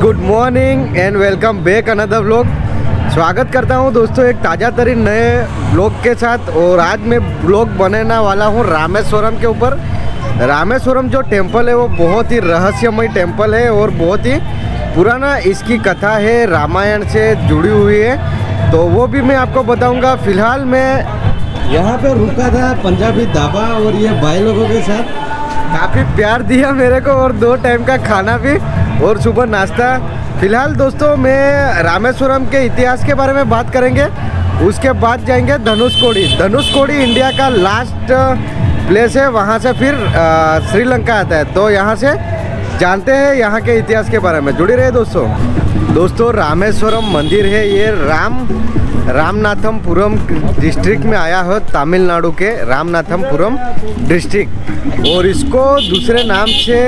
Good morning and welcome back another vlog. स्वागत करता हूं दोस्तों एक ताज़ा तरीन नए व्लॉग के साथ। और आज मैं व्लॉग बनाने वाला हूं रामेश्वरम के ऊपर। रामेश्वरम जो टेम्पल है वो बहुत ही रहस्यमय टेम्पल है और बहुत ही पुराना इसकी कथा है, रामायण से जुड़ी हुई है, तो वो भी मैं आपको बताऊंगा। फिलहाल मैं यहाँ पे रुका था पंजाबी ढाबा और ये भाई लोगों के साथ काफ़ी प्यार दिया मेरे को और 2 टाइम का खाना भी और सुबह नाश्ता। फिलहाल दोस्तों मैं रामेश्वरम के इतिहास के बारे में बात करेंगे, उसके बाद जाएंगे धनुषकोडी। धनुषकोडी इंडिया का लास्ट प्लेस है, वहाँ से फिर श्रीलंका आता है। तो यहाँ से जानते हैं यहाँ के इतिहास के बारे में। जुड़े रहे दोस्तों रामेश्वरम मंदिर है ये रामनाथपुरम डिस्ट्रिक्ट में आया है, तमिलनाडु के रामनाथपुरम डिस्ट्रिक्ट। और इसको दूसरे नाम से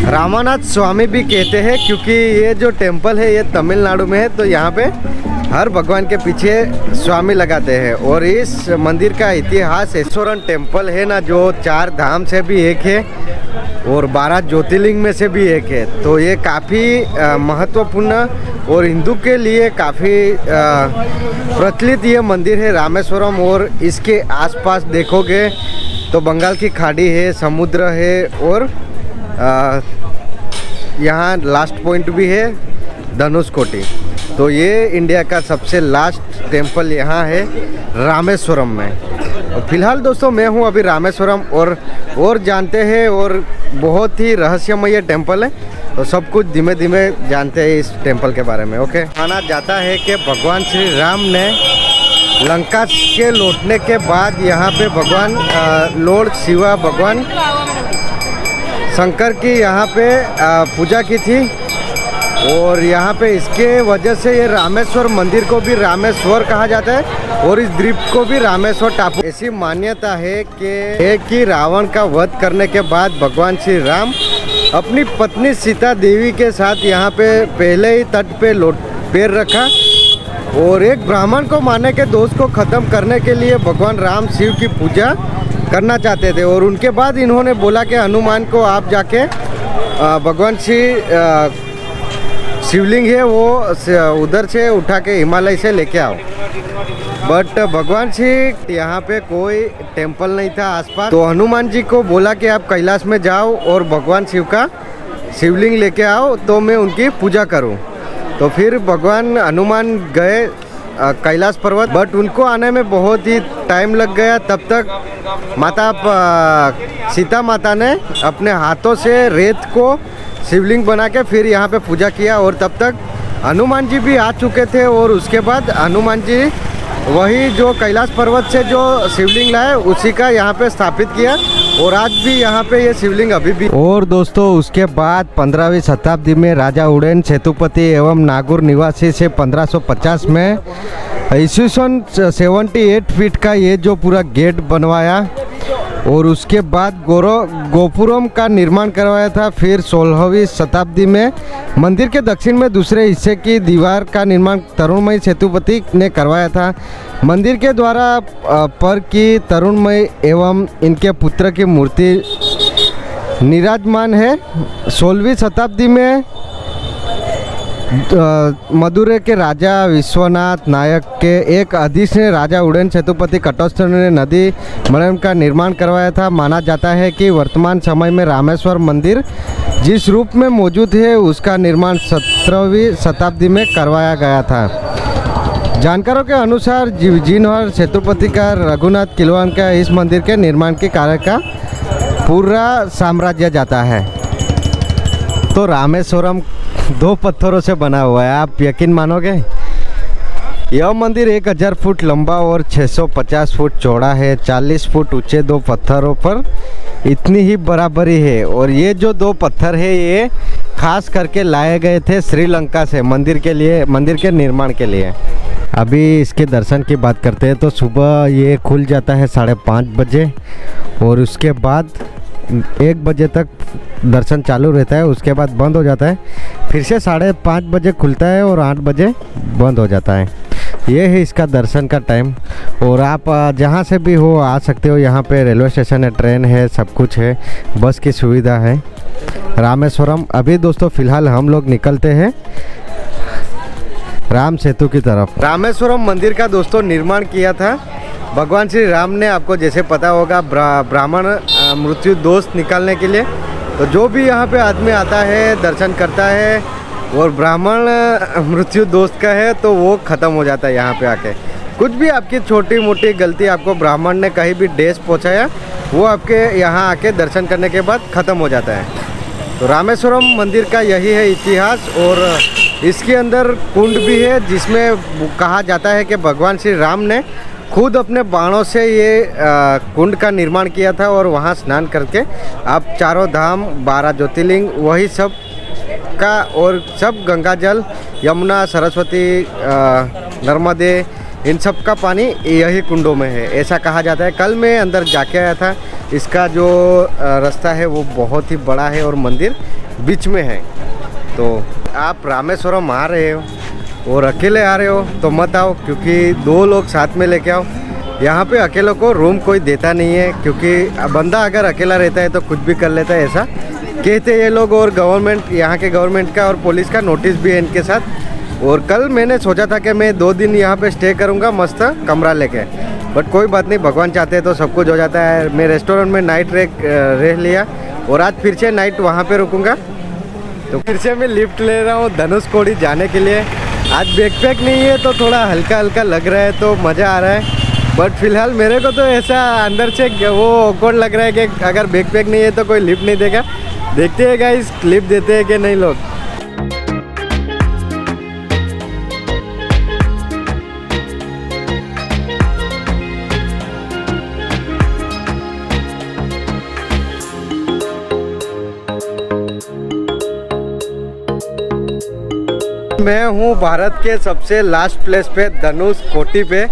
रामानाथ स्वामी भी कहते हैं, क्योंकि ये जो टेम्पल है ये तमिलनाडु में है, तो यहाँ पे हर भगवान के पीछे स्वामी लगाते हैं। और इस मंदिर का इतिहास रामेश्वरम टेम्पल है ना, जो 4 धाम से भी एक है और 12 ज्योतिर्लिंग में से भी एक है। तो ये काफ़ी महत्वपूर्ण और हिंदू के लिए काफ़ी प्रचलित ये मंदिर है रामेश्वरम। और इसके आसपास देखोगे तो बंगाल की खाड़ी है, समुद्र है और यहाँ लास्ट पॉइंट भी है धनुषकोडी। तो ये इंडिया का सबसे लास्ट टेम्पल यहाँ है रामेश्वरम में। और फिलहाल दोस्तों मैं हूँ अभी रामेश्वरम और जानते हैं, और बहुत ही रहस्यमय टेम्पल है, तो सब कुछ धीमे धीमे जानते हैं इस टेम्पल के बारे में। ओके, माना जाता है कि भगवान श्री राम ने लंका के लौटने के बाद यहाँ पे भगवान लॉर्ड शिवा, भगवान शंकर की यहाँ पे पूजा की थी। और यहाँ पे इसके वजह से ये रामेश्वर मंदिर को भी रामेश्वर कहा जाता है और इस द्वीप को भी रामेश्वर टापू। ऐसी मान्यता है कि रावण का वध करने के बाद भगवान श्री राम अपनी पत्नी सीता देवी के साथ यहाँ पे पहले ही तट पे पैर रखा और एक ब्राह्मण को मारने के दोष को ख़त्म करने के लिए भगवान राम शिव की पूजा करना चाहते थे। और उनके बाद इन्होंने बोला कि हनुमान को आप जाके भगवान श्री शिवलिंग है वो उधर से उठा के हिमालय से लेके आओ। बट भगवान श्री यहाँ पे कोई टेम्पल नहीं था आसपास, तो हनुमान जी को बोला कि आप कैलाश में जाओ और भगवान शिव का शिवलिंग लेके आओ तो मैं उनकी पूजा करूँ। तो फिर भगवान हनुमान गए कैलाश पर्वत, बट उनको आने में बहुत ही टाइम लग गया। तब तक सीता माता ने अपने हाथों से रेत को शिवलिंग बना के फिर यहाँ पे पूजा किया। और तब तक हनुमान जी भी आ चुके थे और उसके बाद हनुमान जी वही जो कैलाश पर्वत से जो शिवलिंग लाए उसी का यहाँ पे स्थापित किया और आज भी यहाँ पे ये शिवलिंग अभी भी। और दोस्तों उसके बाद 15वीं शताब्दी में राजा उड़ैन सेतुपति एवं नागौर निवासी से 1550 में ईस्वी सन 78 फीट का ये जो पूरा गेट बनवाया और उसके बाद गोपुरम का निर्माण करवाया था। फिर 16वीं शताब्दी में मंदिर के दक्षिण में दूसरे हिस्से की दीवार का निर्माण तरुणमयी सेतुपति ने करवाया था। मंदिर के द्वारा पर की तरुणमयी एवं इनके पुत्र की मूर्ति विराजमान है। 16वीं शताब्दी में मदुरै के राजा विश्वनाथ नायक के एक आदेश ने राजा उड़ैन सेतुपति कटोत्तर ने नदी मलयम का निर्माण करवाया था। माना जाता है कि वर्तमान समय में रामेश्वर मंदिर जिस रूप में मौजूद है उसका निर्माण 17वीं शताब्दी में करवाया गया था। जानकारों के अनुसार जिनहर सेतुपति का रघुनाथ किलवान का इस मंदिर के निर्माण के कार्य का पूरा साम्राज्य जाता है। तो रामेश्वरम 2 पत्थरों से बना हुआ है, आप यकीन मानोगे? यह मंदिर 1000 फुट लंबा और 650 फुट चौड़ा है। 40 फुट ऊंचे 2 पत्थरों पर इतनी ही बराबरी है। और ये जो 2 पत्थर है ये खास करके लाए गए थे श्रीलंका से मंदिर के निर्माण के लिए। अभी इसके दर्शन की बात करते हैं तो सुबह ये खुल जाता है 5:30 बजे और उसके बाद 1 बजे तक दर्शन चालू रहता है, उसके बाद बंद हो जाता है। फिर से 5:30 बजे खुलता है और 8 बजे बंद हो जाता है। ये है इसका दर्शन का टाइम। और आप जहाँ से भी हो आ सकते हो। यहाँ पे रेलवे स्टेशन है, ट्रेन है, सब कुछ है, बस की सुविधा है। रामेश्वरम। अभी दोस्तों फ़िलहाल हम लोग निकलते हैं राम सेतु की तरफ। रामेश्वरम मंदिर का दोस्तों निर्माण किया था भगवान श्री राम ने, आपको जैसे पता होगा ब्राह्मण मृत्यु दोष निकालने के लिए। तो जो भी यहाँ पे आदमी आता है दर्शन करता है और ब्राह्मण मृत्यु दोष का है तो वो ख़त्म हो जाता है यहाँ पे आके। कुछ भी आपकी छोटी मोटी गलती आपको ब्राह्मण ने कहीं भी ठेस पहुँचाया वो आपके यहाँ आके दर्शन करने के बाद ख़त्म हो जाता है। तो रामेश्वरम मंदिर का यही है इतिहास। और इसके अंदर कुंड भी है जिसमें कहा जाता है कि भगवान श्री राम ने खुद अपने बाणों से ये कुंड का निर्माण किया था और वहाँ स्नान करके आप चारों धाम 12 ज्योतिर्लिंग वही सब का और सब गंगा जल, यमुना, सरस्वती, नर्मदे, इन सब का पानी यही कुंडों में है, ऐसा कहा जाता है। कल मैं अंदर जाके आया था। इसका जो रास्ता है वो बहुत ही बड़ा है और मंदिर बीच में है। तो आप रामेश्वरम आ रहे हो और अकेले आ रहे हो तो मत आओ, क्योंकि 2 लोग साथ में लेके आओ। यहाँ पे अकेलों को रूम कोई देता नहीं है, क्योंकि बंदा अगर अकेला रहता है तो कुछ भी कर लेता है, ऐसा कहते ये लोग। और गवर्नमेंट, यहाँ के गवर्नमेंट का और पुलिस का नोटिस भी है इनके साथ। और कल मैंने सोचा था कि मैं 2 दिन यहाँ पे स्टे करूँगा मस्त कमरा लेके, बट कोई बात नहीं, भगवान चाहते हैं तो सब कुछ हो जाता है। मैं रेस्टोरेंट में नाइट रह लिया और आज फिर से नाइट वहाँ पे रुकूँगा। तो फिर से मैं लिफ्ट ले रहा हूँ धनुषकोडी जाने के लिए। आज बैकपैक नहीं है तो थोड़ा हल्का हल्का लग रहा है तो मज़ा आ रहा है, बट फिलहाल मेरे को तो ऐसा अंदर से वो ऑकवर्ड लग रहा है कि अगर बैकपैक नहीं है तो कोई लिफ्ट नहीं देगा। देखते हैं गाइस लिफ्ट देते हैं कि नहीं लोग। मैं हूँ भारत के सबसे लास्ट प्लेस पे धनुषकोडी पे,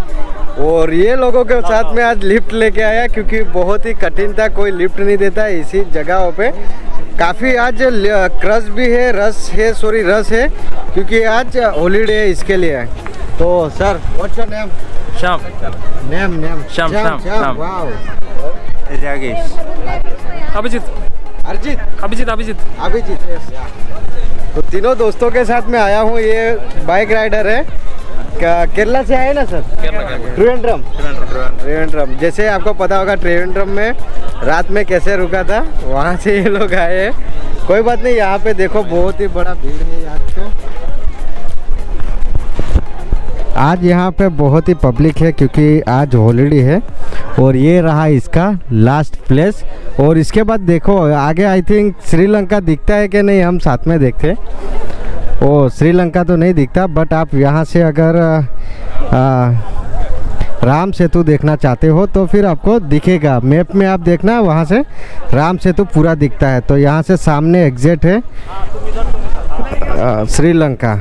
और ये लोगों के साथ में आज लिफ्ट लेके आया क्योंकि बहुत ही कठिन था, कोई लिफ्ट नहीं देता है इसी जगहों पे। काफ़ी आज रश भी है, रश है क्योंकि आज हॉलीडे है इसके लिए। तो sir what's your name? Shyam. Name Shyam. Wow. Rakesh. Abhijit. तो तीनों दोस्तों के साथ में आया हूँ। ये बाइक राइडर है, केरला से आए ना सर? त्रिवेंद्रम। जैसे आपको पता होगा त्रिवेंद्रम में रात में कैसे रुका था, वहाँ से ये लोग आए हैं। कोई बात नहीं, यहाँ पे देखो बहुत ही बड़ा भीड़ है आज तो। आज यहाँ पे बहुत ही पब्लिक है क्योंकि आज हॉलीडे है। और ये रहा इसका लास्ट प्लेस। और इसके बाद देखो आगे आई थिंक श्रीलंका दिखता है कि नहीं, हम साथ में देखते। ओ श्रीलंका तो नहीं दिखता, बट आप यहाँ से अगर राम सेतु देखना चाहते हो तो फिर आपको दिखेगा, मैप में आप देखना, वहाँ से राम सेतु पूरा दिखता है। तो यहाँ से सामने एग्जिट है श्रीलंका।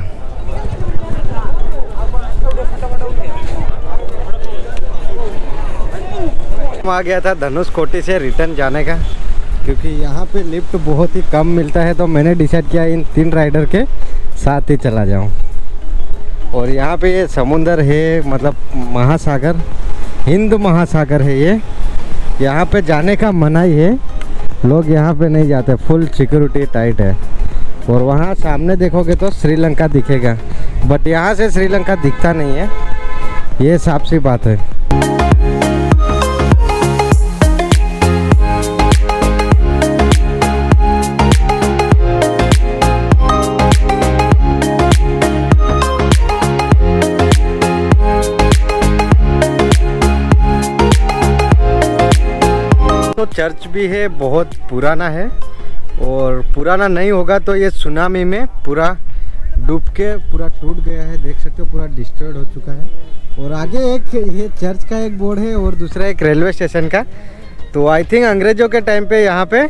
आ गया था धनुषकोडी से रिटर्न जाने का, क्योंकि यहाँ पे लिफ्ट बहुत ही कम मिलता है। तो मैंने डिसाइड किया इन 3 राइडर के साथ ही चला जाऊँ। और यहाँ पे ये समुंदर है, मतलब महासागर, हिंद महासागर है ये। यहाँ पे जाने का मनाही है, लोग यहाँ पे नहीं जाते, फुल सिक्योरिटी टाइट है। और वहाँ सामने देखोगे तो श्रीलंका दिखेगा, बट यहाँ से श्रीलंका दिखता नहीं है, ये साफ सी बात है। तो चर्च भी है, बहुत पुराना है, और पुराना नहीं होगा तो ये सुनामी में पूरा डूब के पूरा टूट गया है। देख सकते हो पूरा डिस्ट्रॉयड हो चुका है। और आगे एक ये चर्च का एक बोर्ड है और दूसरा एक रेलवे स्टेशन का। तो आई थिंक अंग्रेज़ों के टाइम पे यहाँ पे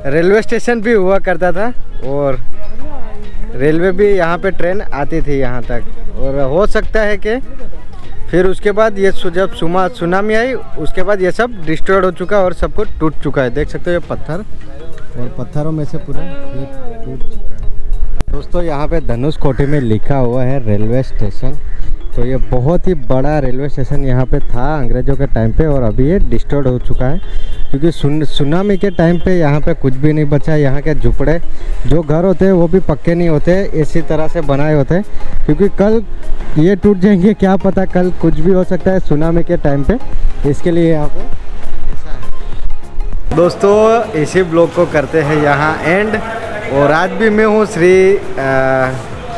रेलवे स्टेशन भी हुआ करता था, और रेलवे भी यहाँ पे ट्रेन आती थी यहाँ तक। और हो सकता है कि फिर उसके बाद ये जब सुनामी आई उसके बाद ये सब डिस्ट्रॉयड हो चुका और सब कुछ टूट चुका है। देख सकते हो ये पत्थर, और पत्थरों में से पूरा ये टूट चुका है। दोस्तों यहाँ पे धनुषकोटी में लिखा हुआ है रेलवे स्टेशन। तो ये बहुत ही बड़ा रेलवे स्टेशन यहाँ पे था अंग्रेज़ों के टाइम पे, और अभी ये डिस्ट्रॉयड हो चुका है क्योंकि सुनामी के टाइम पे यहाँ पे कुछ भी नहीं बचा। यहाँ के झुपड़े जो घर होते हैं वो भी पक्के नहीं होते, इसी तरह से बनाए होते हैं, क्योंकि कल ये टूट जाएंगे, क्या पता कल कुछ भी हो सकता है सुनामी के टाइम पे, इसके लिए यहाँ पे ऐसा है। दोस्तों इसी ब्लॉग को करते हैं यहाँ एंड, और आज भी मैं हूँ श्री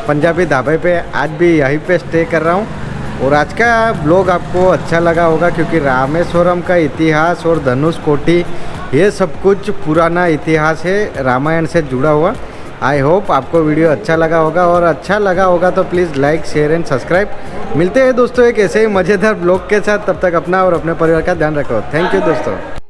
पंजाबी ढाबे पे, आज भी यहीं पे स्टे कर रहा हूँ। और आज का ब्लॉग आपको अच्छा लगा होगा क्योंकि रामेश्वरम का इतिहास और धनुषकोटी ये सब कुछ पुराना इतिहास है, रामायण से जुड़ा हुआ। आई होप आपको वीडियो अच्छा लगा होगा, और अच्छा लगा होगा तो please like share and subscribe. मिलते हैं दोस्तों एक ऐसे ही मज़ेदार ब्लॉग के साथ, तब तक अपना और अपने परिवार का ध्यान रखो। थैंक यू दोस्तों।